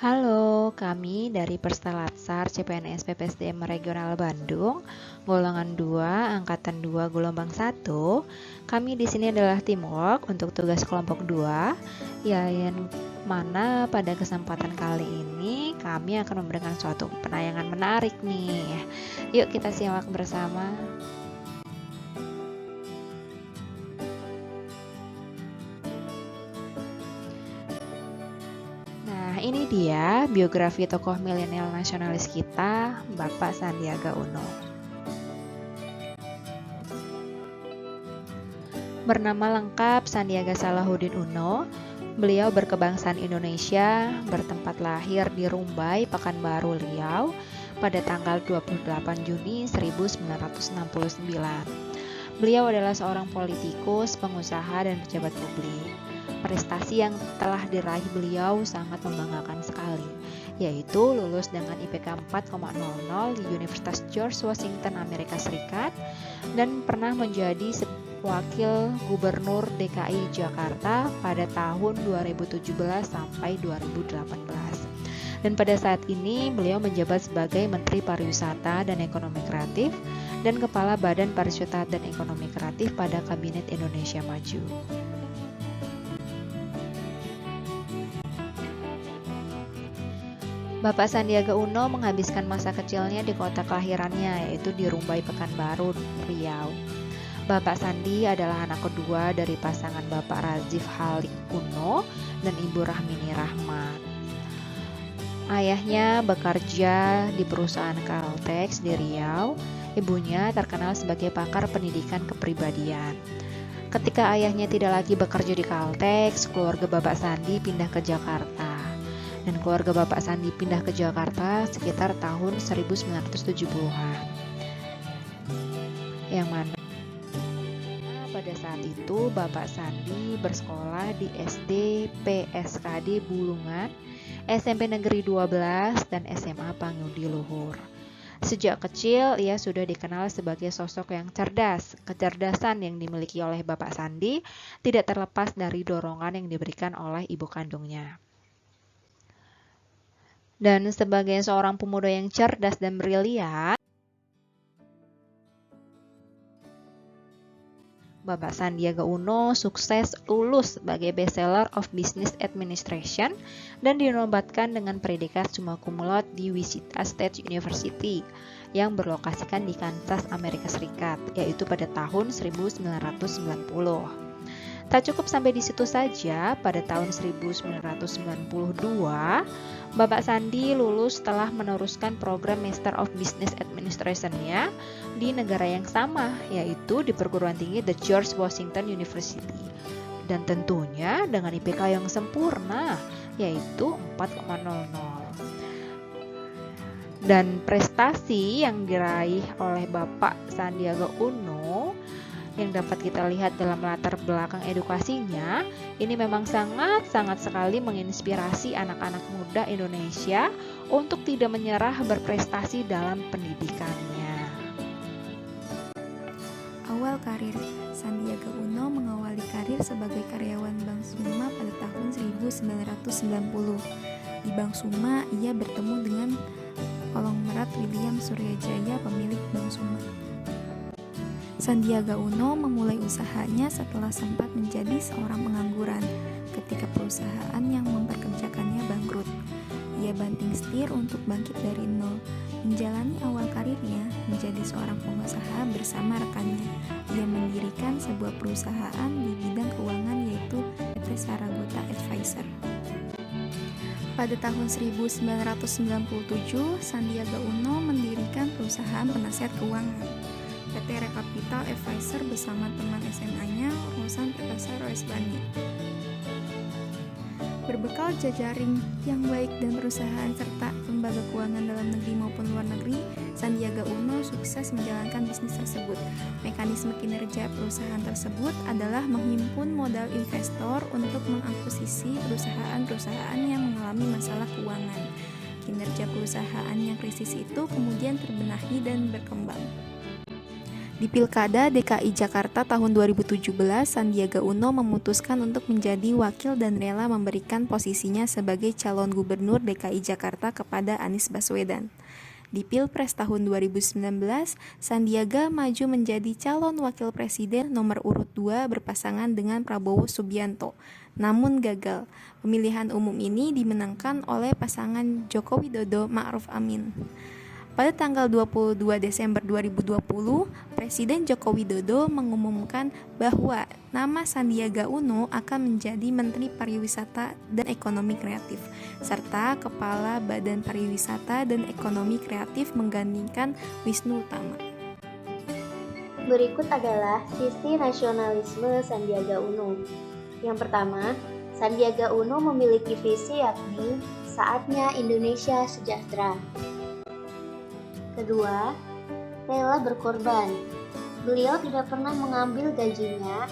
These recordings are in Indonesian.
Halo, kami dari Perstalatsar CPNS PPSDM Regional Bandung, golongan 2, angkatan 2, gelombang 1. Kami di sini adalah teamwork untuk tugas kelompok 2, yang mana pada kesempatan kali ini kami akan memberikan suatu penayangan menarik nih. Yuk kita simak bersama. Nah, ini dia biografi tokoh milenial nasionalis kita, Bapak Sandiaga Uno. Bernama lengkap Sandiaga Salahuddin Uno, beliau berkebangsaan Indonesia, bertempat lahir di Rumbai, Pekanbaru, Riau, pada tanggal 28 Juni 1969. Beliau adalah seorang politikus, pengusaha, dan pejabat publik. Prestasi yang telah diraih beliau sangat membanggakan sekali, yaitu lulus dengan IPK 4,00 di Universitas George Washington, Amerika Serikat, dan pernah menjadi wakil gubernur DKI Jakarta pada tahun 2017 sampai 2018. Dan pada saat ini beliau menjabat sebagai Menteri Pariwisata dan Ekonomi Kreatif dan Kepala Badan Pariwisata dan Ekonomi Kreatif pada Kabinet Indonesia Maju. Bapak Sandiaga Uno menghabiskan masa kecilnya di kota kelahirannya, yaitu di Rumbai, Pekanbaru, Riau. Bapak Sandi adalah anak kedua dari pasangan Bapak Razif Halik Uno dan Ibu Rahmini Rahmat. Ayahnya bekerja di perusahaan Caltex di Riau. Ibunya terkenal sebagai pakar pendidikan kepribadian. Ketika ayahnya tidak lagi bekerja di Caltex, keluarga Bapak Sandi pindah ke Jakarta. Dan keluarga Bapak Sandi pindah ke Jakarta sekitar tahun 1970-an. Yang mana pada saat itu Bapak Sandi bersekolah di SD PSKD Bulungan, SMP Negeri 12, dan SMA Pangudi Luhur. Sejak kecil ia sudah dikenal sebagai sosok yang cerdas. Kecerdasan yang dimiliki oleh Bapak Sandi tidak terlepas dari dorongan yang diberikan oleh ibu kandungnya. Dan sebagai seorang pemuda yang cerdas dan brilian, Bapak Sandiaga Uno sukses lulus sebagai Bachelor of Business Administration dan dinobatkan dengan predikat summa cum laude di Wichita State University yang berlokasikan di Kansas, Amerika Serikat, yaitu pada tahun 1990. Tak cukup sampai di situ saja, pada tahun 1992, Bapak Sandi lulus setelah meneruskan program Master of Business Administration-nya di negara yang sama, yaitu di perguruan tinggi The George Washington University. Dan tentunya dengan IPK yang sempurna, yaitu 4,00. Dan prestasi yang diraih oleh Bapak Sandiaga Uno yang dapat kita lihat dalam latar belakang edukasinya, ini memang sangat sekali menginspirasi anak-anak muda Indonesia untuk tidak menyerah berprestasi dalam pendidikannya. Awal karir Sandiaga Uno mengawali karir sebagai karyawan Bank Suma pada tahun 1990. Di Bank Suma, ia bertemu dengan Konglomerat William Suryajaya, pemilik Bank Suma. Sandiaga Uno memulai usahanya setelah sempat menjadi seorang pengangguran ketika perusahaan yang memperkerjakannya bangkrut. Ia banting setir untuk bangkit dari nol, menjalani awal karirnya menjadi seorang pengusaha bersama rekannya. Ia mendirikan sebuah perusahaan di bidang keuangan yaitu PT Saragota Advisor. Pada tahun 1997, Sandiaga Uno mendirikan perusahaan penasihat keuangan PT Rekapital Advisor bersama teman SMA-nya Rosan Perkasa Roesbani. Berbekal jejaring yang baik dan perusahaan serta lembaga keuangan dalam negeri maupun luar negeri, Sandiaga Uno sukses menjalankan bisnis tersebut. Mekanisme kinerja perusahaan tersebut adalah menghimpun modal investor untuk mengakuisisi perusahaan-perusahaan yang mengalami masalah keuangan. Kinerja perusahaan yang krisis itu kemudian terbenahi dan berkembang. Di Pilkada DKI Jakarta tahun 2017, Sandiaga Uno memutuskan untuk menjadi wakil dan rela memberikan posisinya sebagai calon gubernur DKI Jakarta kepada Anies Baswedan. Di Pilpres tahun 2019, Sandiaga maju menjadi calon wakil presiden nomor urut 2 berpasangan dengan Prabowo Subianto, namun gagal. Pemilihan umum ini dimenangkan oleh pasangan Joko Widodo Ma'ruf Amin. Pada tanggal 22 Desember 2020, Presiden Joko Widodo mengumumkan bahwa nama Sandiaga Uno akan menjadi Menteri Pariwisata dan Ekonomi Kreatif, serta Kepala Badan Pariwisata dan Ekonomi Kreatif menggantikan Wisnu Tama. Berikut adalah sisi nasionalisme Sandiaga Uno. Yang pertama, Sandiaga Uno memiliki visi yakni saatnya Indonesia sejahtera. Kedua, rela berkorban. Beliau tidak pernah mengambil gajinya,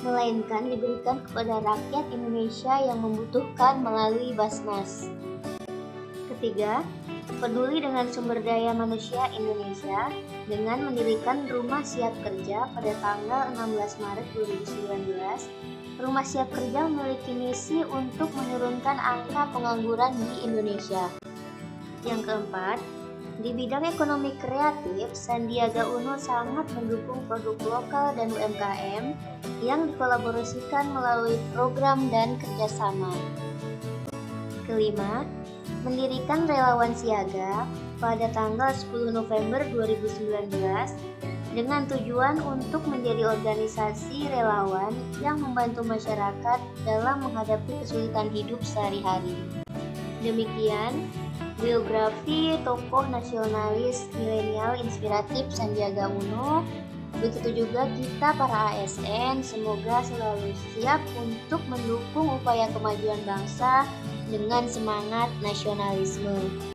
melainkan diberikan kepada rakyat Indonesia yang membutuhkan melalui Basnas. Ketiga, peduli dengan sumber daya manusia Indonesia dengan mendirikan Rumah Siap Kerja pada tanggal 16 Maret 2019. Rumah Siap Kerja memiliki misi untuk menurunkan angka pengangguran di Indonesia. Yang keempat, di bidang ekonomi kreatif, Sandiaga Uno sangat mendukung produk lokal dan UMKM yang dikolaborasikan melalui program dan kerjasama. Kelima, mendirikan Relawan Siaga pada tanggal 10 November 2019 dengan tujuan untuk menjadi organisasi relawan yang membantu masyarakat dalam menghadapi kesulitan hidup sehari-hari. Demikian biografi tokoh nasionalis milenial inspiratif Sandiaga Uno. Begitu juga kita para ASN, semoga selalu siap untuk mendukung upaya kemajuan bangsa dengan semangat nasionalisme.